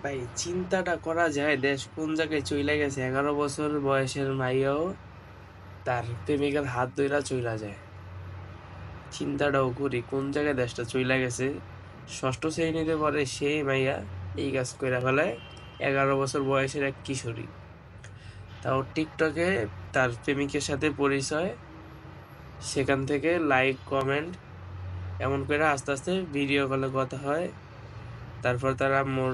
ভাই চিন্তাটা করা যায় দেশ কোন জায়গায় চইলা গেছে। 11 বছর বয়সের মাইয়াও তার প্রেমিকার হাত ধইরা চইলা যায়। চিন্তাটাও করি কোন জায়গায় দেশটা চইলা গেছে। ষষ্ঠ শ্রেণীতে পড়ে সেই মাইয়া এই কাজ কইরা ফেলায় 11 বছর বয়সের এক কিশোরী। তাও টিকটকে তার প্রেমিকের সাথে পরিচয়, সেখান থেকে লাইক কমেন্ট এমন করে আস্তে আস্তে ভিডিও কলে কথা হয়। তারপর তারা মোর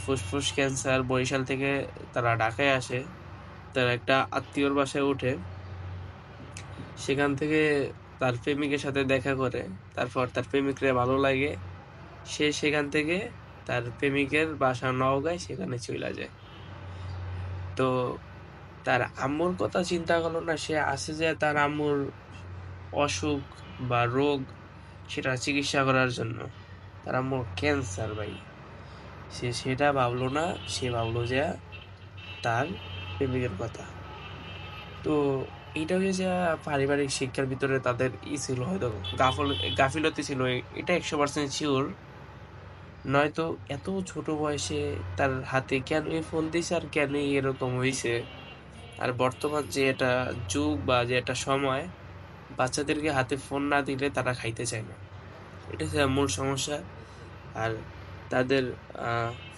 ফুসফুস ক্যান্সার, বরিশাল থেকে তারা ঢাকায় আসে, তার একটা আত্মীয়র বাসায় ওঠে। সেখান থেকে তার প্রেমিকের সাথে দেখা করে, তারপর তার প্রেমিকরে ভালো লাগে, সে সেখান থেকে তার প্রেমিকের বাসা নওগাঁয়, সেখানে চইলা যায়। তো তার আম্মুর কথা চিন্তা করলো না, সে আসে যে তার আম্মুর অসুখ বা রোগ সেটা চিকিৎসা করার জন্য। তার আম্মুর ক্যান্সার ভাই, সে সেটা ভাবলো না, সে ভাবলো যে তার প্রেমিকের কথা। তো এইটা হচ্ছে পারিবারিক শিক্ষার ভিতরে তাদের ছিল, হয়তো গাফিলতি ছিল, এটা 100% শিওর। নয়তো এত ছোট বয়সে তার হাতে কেন ফোন দিছে আর কেন এরকম হয়েছে। আর বর্তমান যে এটা যুগ বা যে একটা সময়, বাচ্চাদেরকে হাতে ফোন না দিলে তারা খাইতে চায় না, এটা হচ্ছে মূল সমস্যা। আর তাদের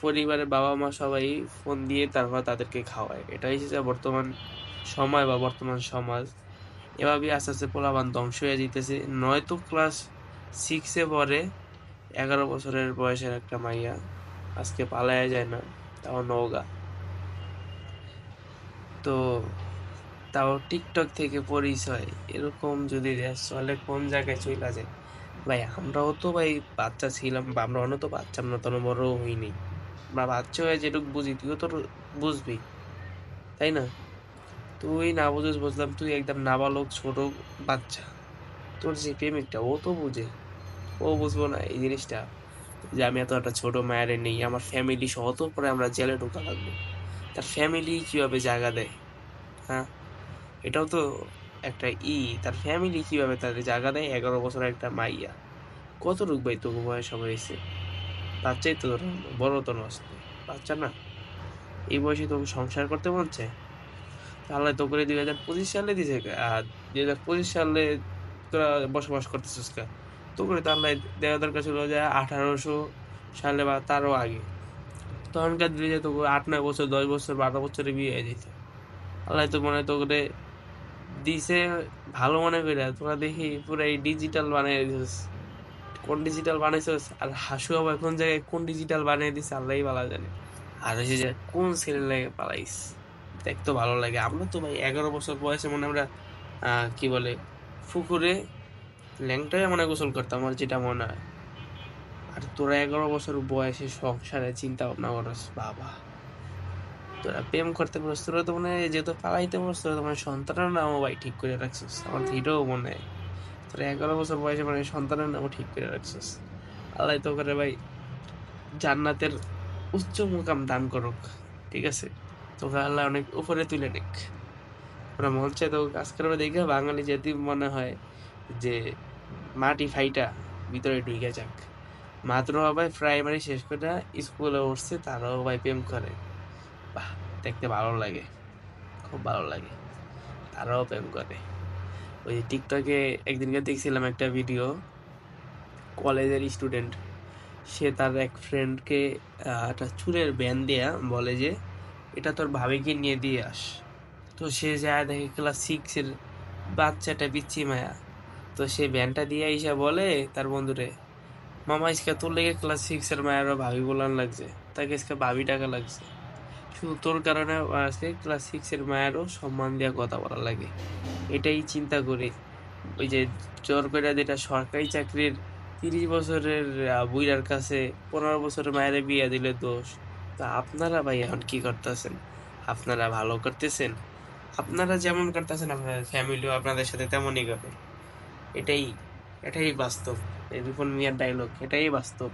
পরিবারের বাবা মা সবাই ফোন দিয়ে তারপর তাদেরকে খাওয়ায়, এটাই হচ্ছে বর্তমান সময় বা বর্তমান সমাজ। এভাবেই আস্তে আস্তে পোলাপান ধ্বংস হয়ে যেতেছে। নয়তো ক্লাস 6-এ পড়ে, 11 বছরের বয়সের একটা মাইয়া আজকে পালায়া যায় না, তাও নওগাঁ। তো তাও টিকটক থেকে পরিচয়, এরকম যদি দেশ চলে কোন জায়গায় চইলা যায়। ভাই আমরাও তো ভাই বাচ্চা ছিলাম, বা আমরা অন্য তো বাচ্চা, আমরা তো বড় হইনি, বা বাচ্চা হয়ে যেটুকু বুঝি তুইও তো বুঝবি, তাই না? তুই না বুঝিস বুঝলাম, তুই একদম নাবালক ছোট বাচ্চা, তোর যে প্রেমিকটা ও তো বুঝে, ও বুঝবো না এই জিনিসটা যে আমি এত একটা ছোট মায়েরে নেই, আমার ফ্যামিলি সহ তো পরে আমরা জেলে ঢোকা লাগবো। তার ফ্যামিলি কিভাবে জায়গা দেয়? হ্যাঁ, এটাও তো একটা তার ফ্যামিলি কিভাবে তাদের জায়গা দেয়? 11 বছরের একটা মাইয়া, কতটুক ভাই তবু বয়স হয়েছে? বাচ্চাই তো, বড় তো নষ্ট, বাচ্চা না। এই বয়সে তোকে সংসার করতে মন চায়? তাহলে তো করে 2025 সালে দিছে, 2025 সালে তোরা বসবাস করতেছিস কা? তো করে তাহলে দেওয়া দরকার ছিল যে 1800 সালে বা তারও আগে। তখনকার দিনে তো 8-9 বছর, 10 বছর, 12 বছরে বিয়ে হয়ে যেত। আল্লাহ তো মনে হয় তো করে দিছে ভালো মনে করে, তোরা দেখি পুরো এই ডিজিটাল বানিয়ে দিছিস। কোন ডিজিটাল বানাইছিস আর হাসু আবার কোন জায়গায় কোন ডিজিটাল বানিয়ে দিছে আল্লাহই ভালো জানে। আর হচ্ছে যে কোন ছেলে লাগে পালাইস, দেখতো ভালো লাগে। আমরা তো ভাই 11 বছর বয়সে মনে আমরা কি বলে পুকুরে ল্যাংটায় মনে হয় গোসল করতাম, আমার যেটা মনে হয়। আর তোরা 11 বছর বয়সে সংসারে চিন্তা ভাবনা করস বাবা, তোরা প্রেম করতে পারস, তোরা তো মনে হয় যেহেতু পালাইতে পারস, তোরা তো মানে সন্তানের নামও ভাই ঠিক করে রাখছিস, আমার তো এটাও মনে হয়। তোরা 11 বছর বয়সে মানে সন্তানের নামও ঠিক করে রাখছিস। আল্লাহ তো করে ভাই জান্নাতের উচ্চ মুকাম দান করুক, ঠিক আছে? তোকে আল্লাহ অনেক উপরে তুলে নিক। ওরা মন চায় তো কাজ করবে দেখে বাঙালি জাতি মনে হয় যে মাটি ফাইটা ভিতরে ঢুকে যাক। মাত্র ভাই প্রাইমারি শেষ করে স্কুলে উঠছে, তারাও ভাই প্রেম করে। বাহ, দেখতে ভালো লাগে, খুব ভালো লাগে। তারাও প্রেম করে। ওই টিকটকে একদিনকে দেখছিলাম একটা ভিডিও, কলেজের স্টুডেন্ট, সে তার এক ফ্রেন্ডকে একটা চুলের ব্যান্ড দেয়া বলে যে এটা তোর ভাবিকে নিয়ে দিয়ে আস। তো সে যায় দেখে ক্লাস 6-এর বাচ্চাটা, পিচ্ছি মায়া। তো সে ব্যান্ডটা দিয়ে আইসা বলে তার বন্ধুরে, মামা ইসকা তোর লেগে ক্লাস 6-এর মায়েরও ভাবি বলার লাগছে, তাকে ইসকা ভাবি টাকা লাগছে, শুধু তোর কারণে আজকে ক্লাস 6-এর মায়েরও সম্মান দিয়া কথা বলা লাগে। এটাই চিন্তা করি। ওই যে জোর করে যেটা সরকারি চাকরির 30 বছরের বুইড়ার কাছে 15 বছরের মায়ের বিয়ে দিলে দোষ। তা আপনারা ভাই এখন কি করতেছেন? আপনারা ভালো করতেছেন? আপনারা যেমন করতেছেন আপনাদের ফ্যামিলিও আপনাদের সাথে তেমনই করে। এটাই এটাই বাস্তব। এই রিপন মিয়ার ডায়লগ, এটাই বাস্তব।